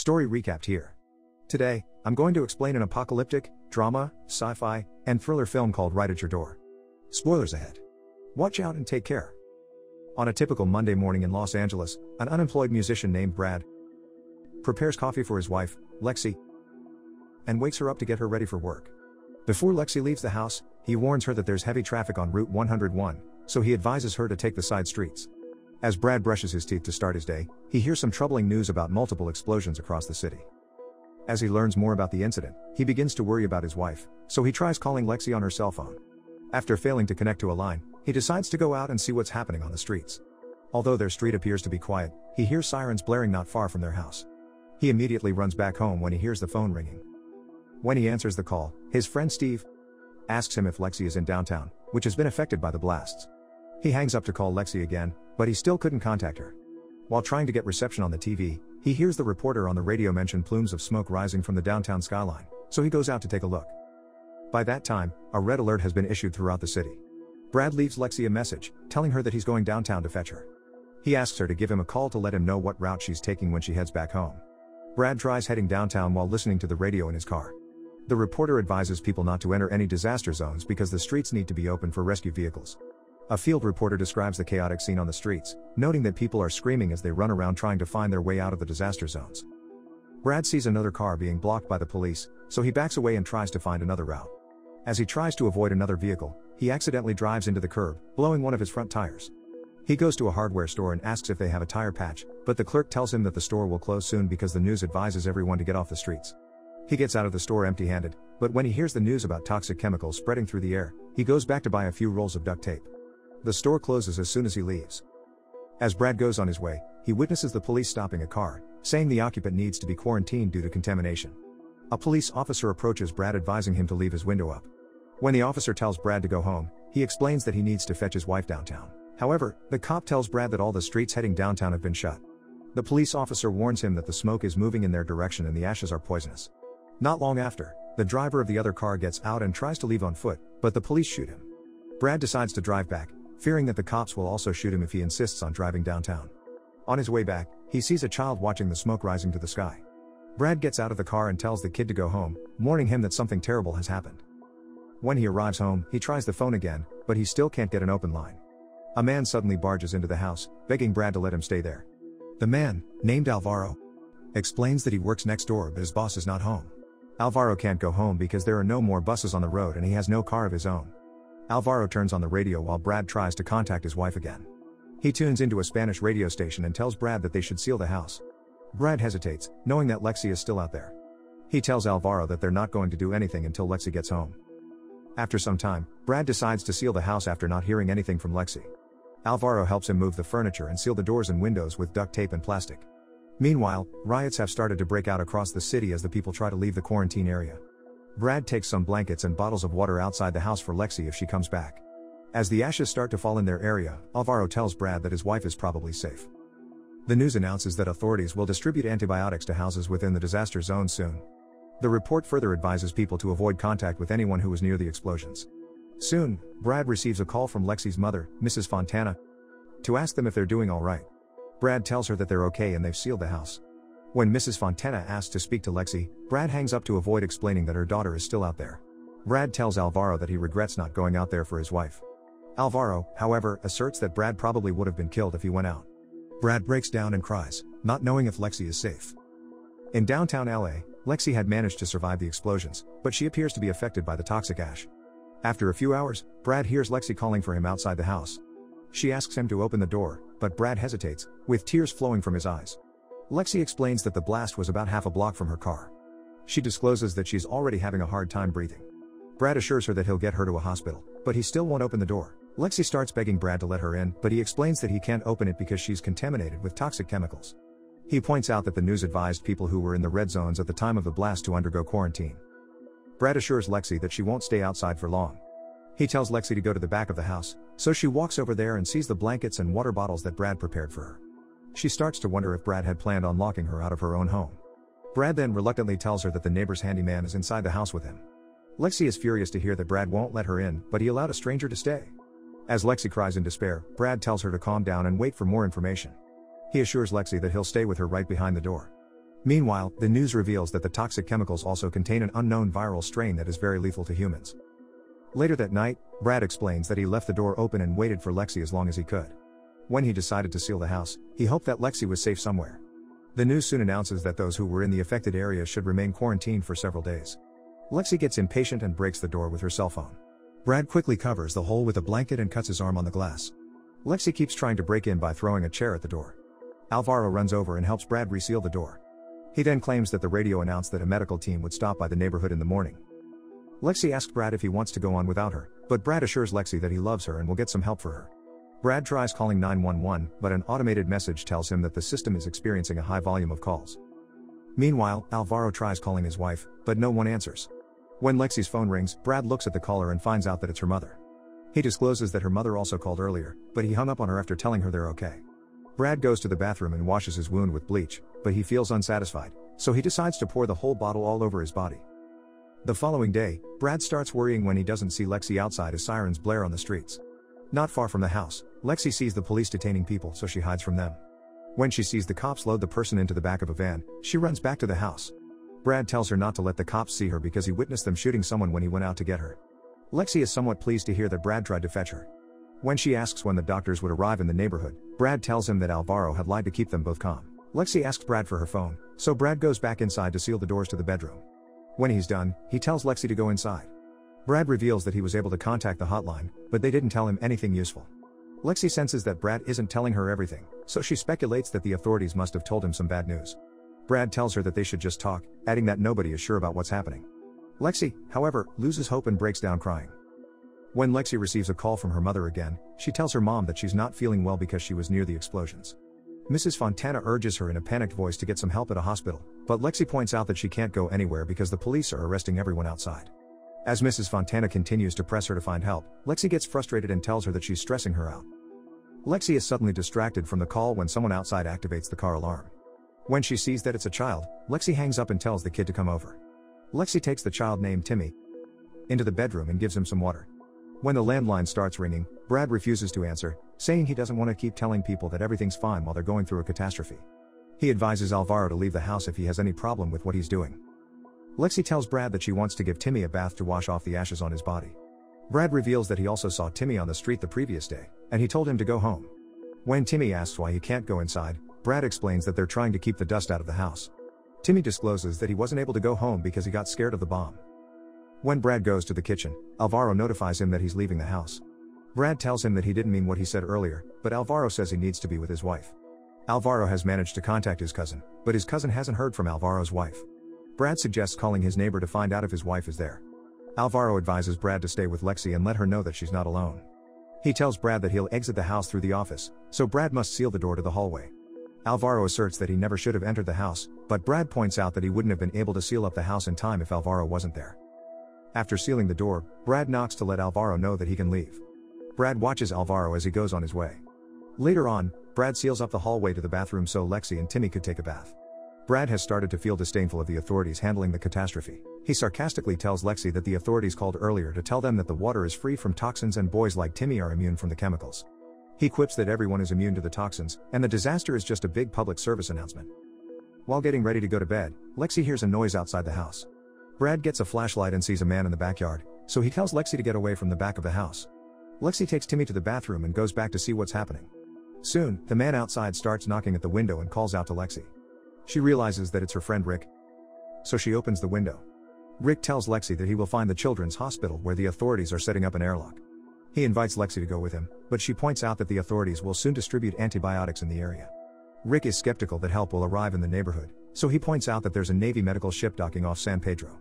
Story recapped here. Today, I'm going to explain an apocalyptic, drama, sci-fi, and thriller film called Right at Your Door. Spoilers ahead. Watch out and take care. On a typical Monday morning in Los Angeles, an unemployed musician named Brad prepares coffee for his wife, Lexi, and wakes her up to get her ready for work. Before Lexi leaves the house, he warns her that there's heavy traffic on Route 101, so he advises her to take the side streets. As Brad brushes his teeth to start his day, he hears some troubling news about multiple explosions across the city. As he learns more about the incident, he begins to worry about his wife, so he tries calling Lexi on her cell phone. After failing to connect to a line, he decides to go out and see what's happening on the streets. Although their street appears to be quiet, he hears sirens blaring not far from their house. He immediately runs back home when he hears the phone ringing. When he answers the call, his friend Steve asks him if Lexi is in downtown, which has been affected by the blasts. He hangs up to call Lexi again, but he still couldn't contact her. While trying to get reception on the TV, he hears the reporter on the radio mention plumes of smoke rising from the downtown skyline, so he goes out to take a look. By that time, a red alert has been issued throughout the city. Brad leaves Lexi a message, telling her that he's going downtown to fetch her. He asks her to give him a call to let him know what route she's taking when she heads back home. Brad tries heading downtown while listening to the radio in his car. The reporter advises people not to enter any disaster zones because the streets need to be open for rescue vehicles. A field reporter describes the chaotic scene on the streets, noting that people are screaming as they run around trying to find their way out of the disaster zones. Brad sees another car being blocked by the police, so he backs away and tries to find another route. As he tries to avoid another vehicle, he accidentally drives into the curb, blowing one of his front tires. He goes to a hardware store and asks if they have a tire patch, but the clerk tells him that the store will close soon because the news advises everyone to get off the streets. He gets out of the store empty-handed, but when he hears the news about toxic chemicals spreading through the air, he goes back to buy a few rolls of duct tape. The store closes as soon as he leaves. As Brad goes on his way, he witnesses the police stopping a car, saying the occupant needs to be quarantined due to contamination. A police officer approaches Brad advising him to leave his window up. When the officer tells Brad to go home, he explains that he needs to fetch his wife downtown. However, the cop tells Brad that all the streets heading downtown have been shut. The police officer warns him that the smoke is moving in their direction and the ashes are poisonous. Not long after, the driver of the other car gets out and tries to leave on foot, but the police shoot him. Brad decides to drive back, fearing that the cops will also shoot him if he insists on driving downtown. On his way back, he sees a child watching the smoke rising to the sky. Brad gets out of the car and tells the kid to go home, warning him that something terrible has happened. When he arrives home, he tries the phone again, but he still can't get an open line. A man suddenly barges into the house, begging Brad to let him stay there. The man, named Alvaro, explains that he works next door but his boss is not home. Alvaro can't go home because there are no more buses on the road and he has no car of his own. Alvaro turns on the radio while Brad tries to contact his wife again. He tunes into a Spanish radio station and tells Brad that they should seal the house. Brad hesitates, knowing that Lexi is still out there. He tells Alvaro that they're not going to do anything until Lexi gets home. After some time, Brad decides to seal the house after not hearing anything from Lexi. Alvaro helps him move the furniture and seal the doors and windows with duct tape and plastic. Meanwhile, riots have started to break out across the city as the people try to leave the quarantine area. Brad takes some blankets and bottles of water outside the house for Lexi if she comes back. As the ashes start to fall in their area, Alvaro tells Brad that his wife is probably safe. The news announces that authorities will distribute antibiotics to houses within the disaster zone soon. The report further advises people to avoid contact with anyone who was near the explosions. Soon, Brad receives a call from Lexi's mother, Mrs. Fontana, to ask them if they're doing all right. Brad tells her that they're okay and they've sealed the house. When Mrs. Fontana asks to speak to Lexi, Brad hangs up to avoid explaining that her daughter is still out there. Brad tells Alvaro that he regrets not going out there for his wife. Alvaro, however, asserts that Brad probably would have been killed if he went out. Brad breaks down and cries, not knowing if Lexi is safe. In downtown LA, Lexi had managed to survive the explosions, but she appears to be affected by the toxic ash. After a few hours, Brad hears Lexi calling for him outside the house. She asks him to open the door, but Brad hesitates, with tears flowing from his eyes. Lexi explains that the blast was about half a block from her car. She discloses that she's already having a hard time breathing. Brad assures her that he'll get her to a hospital, but he still won't open the door. Lexi starts begging Brad to let her in, but he explains that he can't open it because she's contaminated with toxic chemicals. He points out that the news advised people who were in the red zones at the time of the blast to undergo quarantine. Brad assures Lexi that she won't stay outside for long. He tells Lexi to go to the back of the house, so she walks over there and sees the blankets and water bottles that Brad prepared for her. She starts to wonder if Brad had planned on locking her out of her own home. Brad then reluctantly tells her that the neighbor's handyman is inside the house with him. Lexi is furious to hear that Brad won't let her in, but he allowed a stranger to stay. As Lexi cries in despair, Brad tells her to calm down and wait for more information. He assures Lexi that he'll stay with her right behind the door. Meanwhile, the news reveals that the toxic chemicals also contain an unknown viral strain that is very lethal to humans. Later that night, Brad explains that he left the door open and waited for Lexi as long as he could. When he decided to seal the house, he hoped that Lexi was safe somewhere. The news soon announces that those who were in the affected area should remain quarantined for several days. Lexi gets impatient and breaks the door with her cell phone. Brad quickly covers the hole with a blanket and cuts his arm on the glass. Lexi keeps trying to break in by throwing a chair at the door. Alvaro runs over and helps Brad reseal the door. He then claims that the radio announced that a medical team would stop by the neighborhood in the morning. Lexi asks Brad if he wants to go on without her, but Brad assures Lexi that he loves her and will get some help for her. Brad tries calling 911, but an automated message tells him that the system is experiencing a high volume of calls. Meanwhile, Alvaro tries calling his wife, but no one answers. When Lexi's phone rings, Brad looks at the caller and finds out that it's her mother. He discloses that her mother also called earlier, but he hung up on her after telling her they're okay. Brad goes to the bathroom and washes his wound with bleach, but he feels unsatisfied, so he decides to pour the whole bottle all over his body. The following day, Brad starts worrying when he doesn't see Lexi outside as sirens blare on the streets. Not far from the house, Lexi sees the police detaining people, so she hides from them. When she sees the cops load the person into the back of a van, she runs back to the house. Brad tells her not to let the cops see her because he witnessed them shooting someone when he went out to get her. Lexi is somewhat pleased to hear that Brad tried to fetch her. When she asks when the doctors would arrive in the neighborhood, Brad tells him that Alvaro had lied to keep them both calm. Lexi asks Brad for her phone, so Brad goes back inside to seal the doors to the bedroom. When he's done, he tells Lexi to go inside. Brad reveals that he was able to contact the hotline, but they didn't tell him anything useful. Lexi senses that Brad isn't telling her everything, so she speculates that the authorities must have told him some bad news. Brad tells her that they should just talk, adding that nobody is sure about what's happening. Lexi, however, loses hope and breaks down crying. When Lexi receives a call from her mother again, she tells her mom that she's not feeling well because she was near the explosions. Mrs. Fontana urges her in a panicked voice to get some help at a hospital, but Lexi points out that she can't go anywhere because the police are arresting everyone outside. As Mrs. Fontana continues to press her to find help, Lexi gets frustrated and tells her that she's stressing her out. Lexi is suddenly distracted from the call when someone outside activates the car alarm. When she sees that it's a child, Lexi hangs up and tells the kid to come over. Lexi takes the child named Timmy into the bedroom and gives him some water. When the landline starts ringing, Brad refuses to answer, saying he doesn't want to keep telling people that everything's fine while they're going through a catastrophe. He advises Alvaro to leave the house if he has any problem with what he's doing. Lexi tells Brad that she wants to give Timmy a bath to wash off the ashes on his body. Brad reveals that he also saw Timmy on the street the previous day, and he told him to go home. When Timmy asks why he can't go inside, Brad explains that they're trying to keep the dust out of the house. Timmy discloses that he wasn't able to go home because he got scared of the bomb. When Brad goes to the kitchen, Alvaro notifies him that he's leaving the house. Brad tells him that he didn't mean what he said earlier, but Alvaro says he needs to be with his wife. Alvaro has managed to contact his cousin, but his cousin hasn't heard from Alvaro's wife. Brad suggests calling his neighbor to find out if his wife is there. Alvaro advises Brad to stay with Lexi and let her know that she's not alone. He tells Brad that he'll exit the house through the office, so Brad must seal the door to the hallway. Alvaro asserts that he never should have entered the house, but Brad points out that he wouldn't have been able to seal up the house in time if Alvaro wasn't there. After sealing the door, Brad knocks to let Alvaro know that he can leave. Brad watches Alvaro as he goes on his way. Later on, Brad seals up the hallway to the bathroom so Lexi and Timmy could take a bath. Brad has started to feel disdainful of the authorities handling the catastrophe. He sarcastically tells Lexi that the authorities called earlier to tell them that the water is free from toxins and boys like Timmy are immune from the chemicals. He quips that everyone is immune to the toxins, and the disaster is just a big public service announcement. While getting ready to go to bed, Lexi hears a noise outside the house. Brad gets a flashlight and sees a man in the backyard, so he tells Lexi to get away from the back of the house. Lexi takes Timmy to the bathroom and goes back to see what's happening. Soon, the man outside starts knocking at the window and calls out to Lexi. She realizes that it's her friend Rick, so she opens the window. Rick tells Lexi that he will find the children's hospital where the authorities are setting up an airlock. He invites Lexi to go with him, but she points out that the authorities will soon distribute antibiotics in the area. Rick is skeptical that help will arrive in the neighborhood, so he points out that there's a Navy medical ship docking off San Pedro.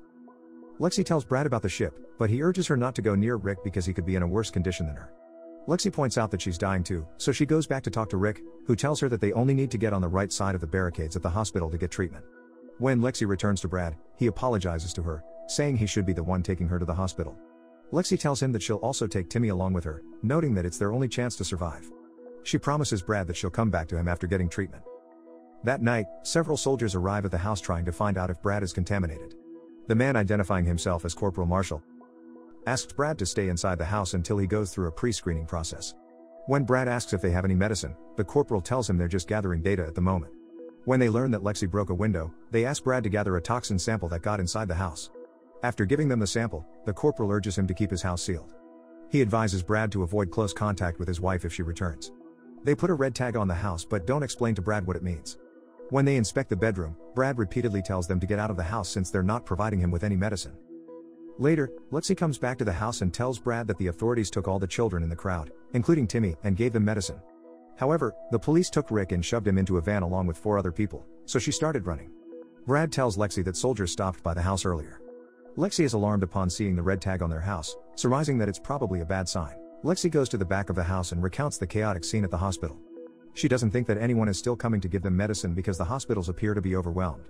Lexi tells Brad about the ship, but he urges her not to go near Rick because he could be in a worse condition than her. Lexi points out that she's dying too, so she goes back to talk to Rick, who tells her that they only need to get on the right side of the barricades at the hospital to get treatment. When Lexi returns to Brad, he apologizes to her, saying he should be the one taking her to the hospital. Lexi tells him that she'll also take Timmy along with her, noting that it's their only chance to survive. She promises Brad that she'll come back to him after getting treatment. That night, several soldiers arrive at the house trying to find out if Brad is contaminated. The man, identifying himself as Corporal Marshall, asks Brad to stay inside the house until he goes through a pre-screening process. When Brad asks if they have any medicine, the corporal tells him they're just gathering data at the moment. When they learn that Lexi broke a window, they ask Brad to gather a toxin sample that got inside the house. After giving them the sample, the corporal urges him to keep his house sealed. He advises Brad to avoid close contact with his wife if she returns. They put a red tag on the house but don't explain to Brad what it means. When they inspect the bedroom, Brad repeatedly tells them to get out of the house since they're not providing him with any medicine. Later, Lexi comes back to the house and tells Brad that the authorities took all the children in the crowd, including Timmy, and gave them medicine. However, the police took Rick and shoved him into a van along with 4 other people, so she started running. Brad tells Lexi that soldiers stopped by the house earlier. Lexi is alarmed upon seeing the red tag on their house, surmising that it's probably a bad sign. Lexi goes to the back of the house and recounts the chaotic scene at the hospital. She doesn't think that anyone is still coming to give them medicine because the hospitals appear to be overwhelmed.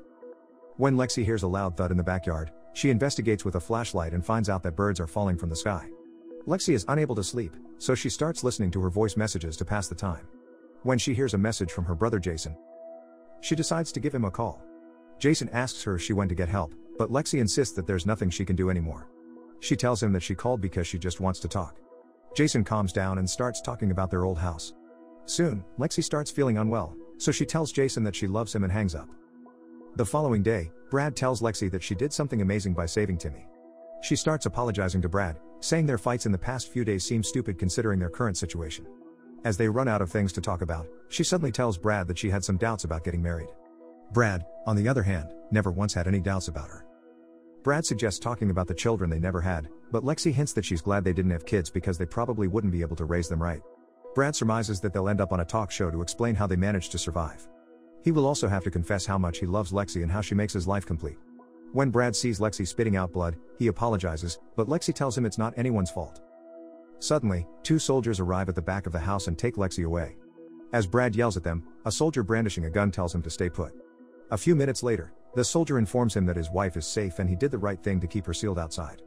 When Lexi hears a loud thud in the backyard, she investigates with a flashlight and finds out that birds are falling from the sky. Lexi is unable to sleep, so she starts listening to her voice messages to pass the time. When she hears a message from her brother Jason, she decides to give him a call. Jason asks her if she went to get help, but Lexi insists that there's nothing she can do anymore. She tells him that she called because she just wants to talk. Jason calms down and starts talking about their old house. Soon, Lexi starts feeling unwell, so she tells Jason that she loves him and hangs up. The following day, Brad tells Lexi that she did something amazing by saving Timmy. She starts apologizing to Brad, saying their fights in the past few days seem stupid considering their current situation. As they run out of things to talk about, she suddenly tells Brad that she had some doubts about getting married. Brad, on the other hand, never once had any doubts about her. Brad suggests talking about the children they never had, but Lexi hints that she's glad they didn't have kids because they probably wouldn't be able to raise them right. Brad surmises that they'll end up on a talk show to explain how they managed to survive. He will also have to confess how much he loves Lexi and how she makes his life complete. When Brad sees Lexi spitting out blood, he apologizes, but Lexi tells him it's not anyone's fault. Suddenly, 2 soldiers arrive at the back of the house and take Lexi away. As Brad yells at them, a soldier brandishing a gun tells him to stay put. A few minutes later, the soldier informs him that his wife is safe and he did the right thing to keep her sealed outside.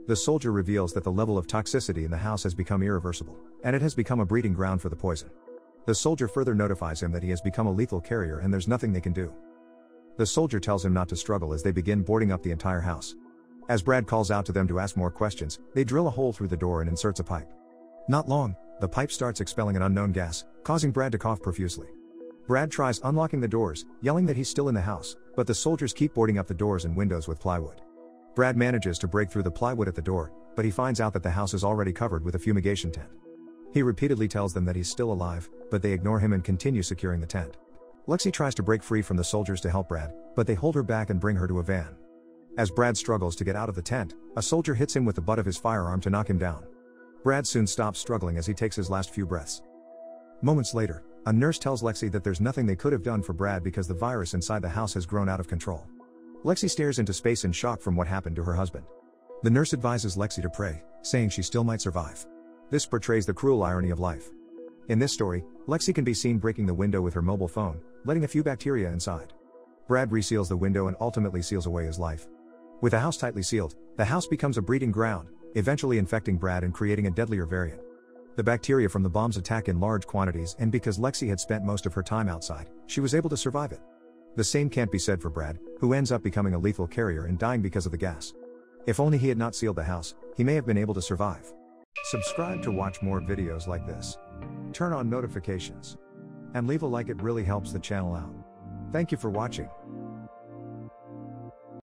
The soldier reveals that the level of toxicity in the house has become irreversible, and it has become a breeding ground for the poison. The soldier further notifies him that he has become a lethal carrier and there's nothing they can do. The soldier tells him not to struggle as they begin boarding up the entire house. As Brad calls out to them to ask more questions, they drill a hole through the door and inserts a pipe. Not long, the pipe starts expelling an unknown gas, causing Brad to cough profusely. Brad tries unlocking the doors, yelling that he's still in the house, but the soldiers keep boarding up the doors and windows with plywood. Brad manages to break through the plywood at the door, but he finds out that the house is already covered with a fumigation tent. He repeatedly tells them that he's still alive, but they ignore him and continue securing the tent. Lexi tries to break free from the soldiers to help Brad, but they hold her back and bring her to a van. As Brad struggles to get out of the tent, a soldier hits him with the butt of his firearm to knock him down. Brad soon stops struggling as he takes his last few breaths. Moments later, a nurse tells Lexi that there's nothing they could have done for Brad because the virus inside the house has grown out of control. Lexi stares into space in shock from what happened to her husband. The nurse advises Lexi to pray, saying she still might survive. This portrays the cruel irony of life. In this story, Lexi can be seen breaking the window with her mobile phone, letting a few bacteria inside. Brad reseals the window and ultimately seals away his life. With the house tightly sealed, the house becomes a breeding ground, eventually infecting Brad and creating a deadlier variant. The bacteria from the bombs attack in large quantities, and because Lexi had spent most of her time outside, she was able to survive it. The same can't be said for Brad, who ends up becoming a lethal carrier and dying because of the gas. If only he had not sealed the house, he may have been able to survive. Subscribe to watch more videos like this. Turn on notifications. And leave a like, it really helps the channel out. Thank you for watching.